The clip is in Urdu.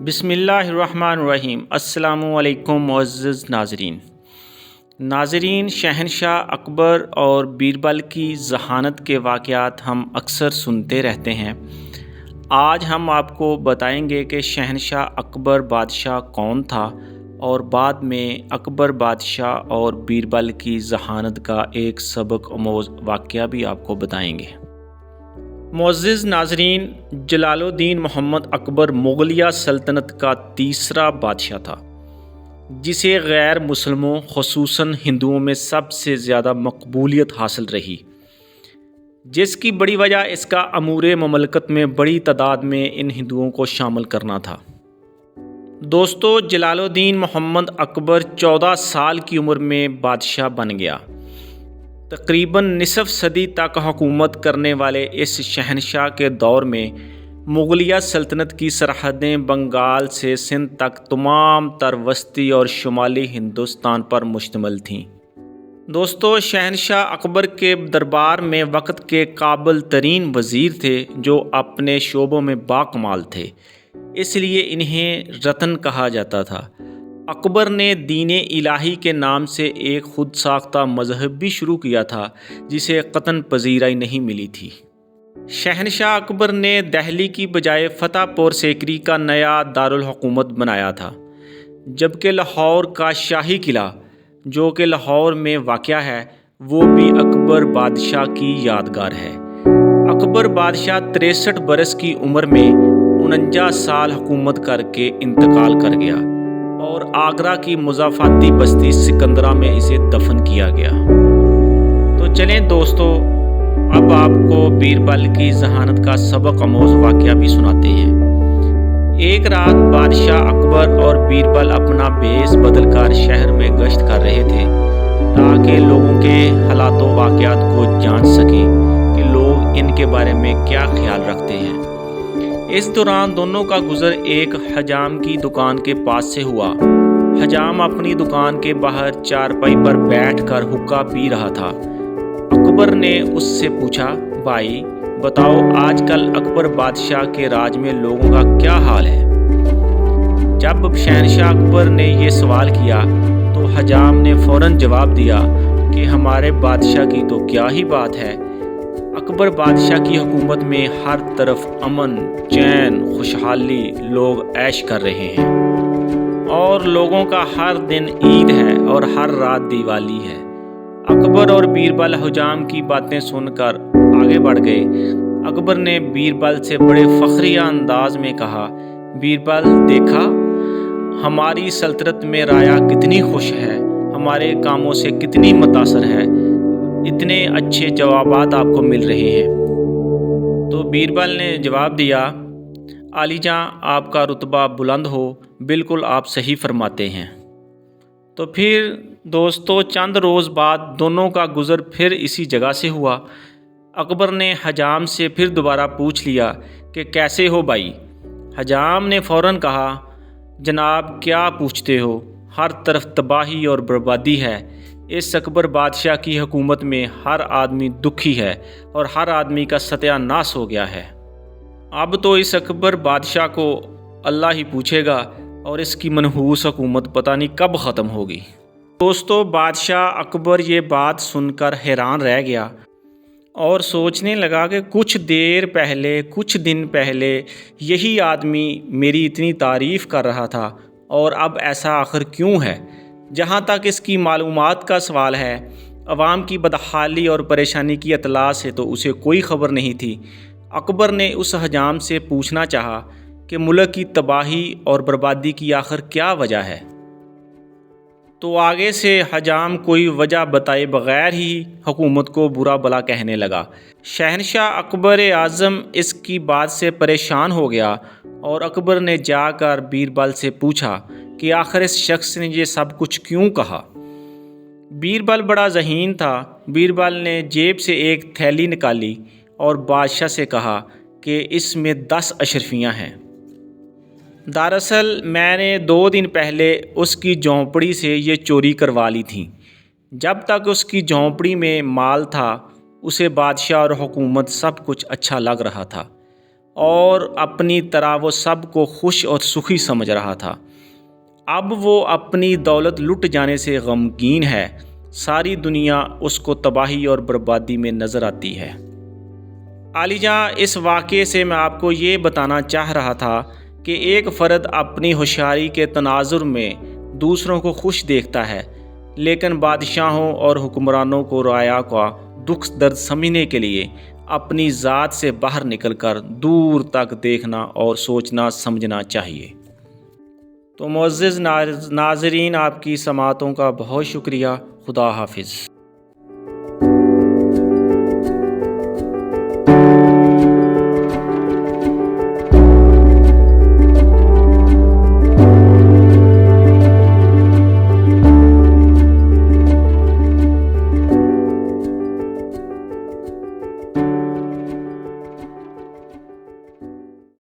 بسم اللہ الرحمن الرحیم۔ السلام علیکم معزز ناظرین، شہنشاہ اکبر اور بیربل کی ذہانت کے واقعات ہم اکثر سنتے رہتے ہیں۔ آج ہم آپ کو بتائیں گے کہ شہنشاہ اکبر بادشاہ کون تھا اور بعد میں اکبر بادشاہ اور بیربل کی ذہانت کا ایک سبق آموز واقعہ بھی آپ کو بتائیں گے۔ معزز ناظرین، جلال الدین محمد اکبر مغلیہ سلطنت کا تیسرا بادشاہ تھا، جسے غیر مسلموں خصوصاً ہندوؤں میں سب سے زیادہ مقبولیت حاصل رہی، جس کی بڑی وجہ اس کا امور مملکت میں بڑی تعداد میں ان ہندوؤں کو شامل کرنا تھا۔ دوستو، جلال الدین محمد اکبر 14 سال کی عمر میں بادشاہ بن گیا۔ تقریباً نصف صدی تک حکومت کرنے والے اس شہنشاہ کے دور میں مغلیہ سلطنت کی سرحدیں بنگال سے سندھ تک تمام تر وسطی اور شمالی ہندوستان پر مشتمل تھیں۔ دوستو، شہنشاہ اکبر کے دربار میں وقت کے قابل ترین وزیر تھے جو اپنے شعبوں میں باکمال تھے، اس لیے انہیں رتن کہا جاتا تھا۔ اکبر نے دین الہی کے نام سے ایک خود ساختہ مذہب بھی شروع کیا تھا جسے قطعاً پذیرائی نہیں ملی تھی۔ شہنشاہ اکبر نے دہلی کی بجائے فتح پور سیکری کا نیا دارالحکومت بنایا تھا، جبکہ لاہور کا شاہی قلعہ جو کہ لاہور میں واقع ہے وہ بھی اکبر بادشاہ کی یادگار ہے۔ اکبر بادشاہ 63 برس کی عمر میں 49 سال حکومت کر کے انتقال کر گیا اور آگرہ کی مضافاتی بستی سکندرہ میں اسے دفن کیا گیا۔ تو چلیں دوستو، اب آپ کو بیربل کی ذہانت کا سبق آموز واقعہ بھی سناتے ہیں۔ ایک رات بادشاہ اکبر اور بیربل اپنا بھیس بدل کر شہر میں گشت کر رہے تھے تاکہ لوگوں کے حالات و واقعات کو جان سکیں کہ لوگ ان کے بارے میں کیا خیال رکھتے ہیں۔ اس دوران دونوں کا گزر ایک حجام کی دکان کے پاس سے ہوا۔ حجام اپنی دکان کے باہر چارپائی پر بیٹھ کر حقہ پی رہا تھا۔ اکبر نے اس سے پوچھا، بھائی بتاؤ، آج کل اکبر بادشاہ کے راج میں لوگوں کا کیا حال ہے؟ جب شہنشاہ اکبر نے یہ سوال کیا تو حجام نے فوراً جواب دیا کہ ہمارے بادشاہ کی تو کیا ہی بات ہے، اکبر بادشاہ کی حکومت میں ہر طرف امن، چین، خوشحالی، لوگ عیش کر رہے ہیں اور لوگوں کا ہر دن عید ہے اور ہر رات دیوالی ہے۔ اکبر اور بیربل حجام کی باتیں سن کر آگے بڑھ گئے۔ اکبر نے بیربل سے بڑے فخریہ انداز میں کہا، بیربل دیکھا، ہماری سلطنت میں رایا کتنی خوش ہے، ہمارے کاموں سے کتنی متاثر ہے، اتنے اچھے جوابات آپ کو مل رہے ہیں۔ تو بیربل نے جواب دیا، عالی جاں، آپ کا رتبہ بلند ہو، بالکل آپ صحیح فرماتے ہیں۔ تو پھر دوستو، چند روز بعد دونوں کا گزر پھر اسی جگہ سے ہوا۔ اکبر نے حجام سے پھر دوبارہ پوچھ لیا کہ کیسے ہو بھائی؟ حجام نے فوراً کہا، جناب کیا پوچھتے ہو، ہر طرف تباہی اور بربادی ہے۔ اس اکبر بادشاہ کی حکومت میں ہر آدمی دکھی ہے اور ہر آدمی کا ستیہ ناش ہو گیا ہے۔ اب تو اس اکبر بادشاہ کو اللہ ہی پوچھے گا اور اس کی منحوس حکومت پتہ نہیں کب ختم ہوگی۔ دوستو، بادشاہ اکبر یہ بات سن کر حیران رہ گیا اور سوچنے لگا کہ کچھ دن پہلے یہی آدمی میری اتنی تعریف کر رہا تھا اور اب ایسا آخر کیوں ہے؟ جہاں تک اس کی معلومات کا سوال ہے، عوام کی بدحالی اور پریشانی کی اطلاع سے تو اسے کوئی خبر نہیں تھی۔ اکبر نے اس حجام سے پوچھنا چاہا کہ ملک کی تباہی اور بربادی کی آخر کیا وجہ ہے؟ تو آگے سے حجام کوئی وجہ بتائے بغیر ہی حکومت کو برا بھلا کہنے لگا۔ شہنشاہ اکبر اعظم اس کی بات سے پریشان ہو گیا اور اکبر نے جا کر بیربل سے پوچھا کہ آخر اس شخص نے یہ سب کچھ کیوں کہا؟ بیربل بڑا ذہین تھا۔ بیربل نے جیب سے ایک تھیلی نکالی اور بادشاہ سے کہا کہ اس میں 10 اشرفیاں ہیں۔ دراصل میں نے 2 دن پہلے اس کی جھونپڑی سے یہ چوری کروا لی تھیں۔ جب تک اس کی جھونپڑی میں مال تھا اسے بادشاہ اور حکومت سب کچھ اچھا لگ رہا تھا، اور اپنی طرح وہ سب کو خوش اور سخی سمجھ رہا تھا۔ اب وہ اپنی دولت لٹ جانے سے غمگین ہے۔ ساری دنیا اس کو تباہی اور بربادی میں نظر آتی ہے۔ عالی جاں، اس واقعے سے میں آپ کو یہ بتانا چاہ رہا تھا کہ ایک فرد اپنی ہوشیاری کے تناظر میں دوسروں کو خوش دیکھتا ہے، لیکن بادشاہوں اور حکمرانوں کو رعایا کا دکھ درد سمجھنے کے لیے اپنی ذات سے باہر نکل کر دور تک دیکھنا اور سوچنا سمجھنا چاہیے۔ تو معزز ناظرین، آپ کی سماعتوں کا بہت شکریہ۔ خدا حافظ۔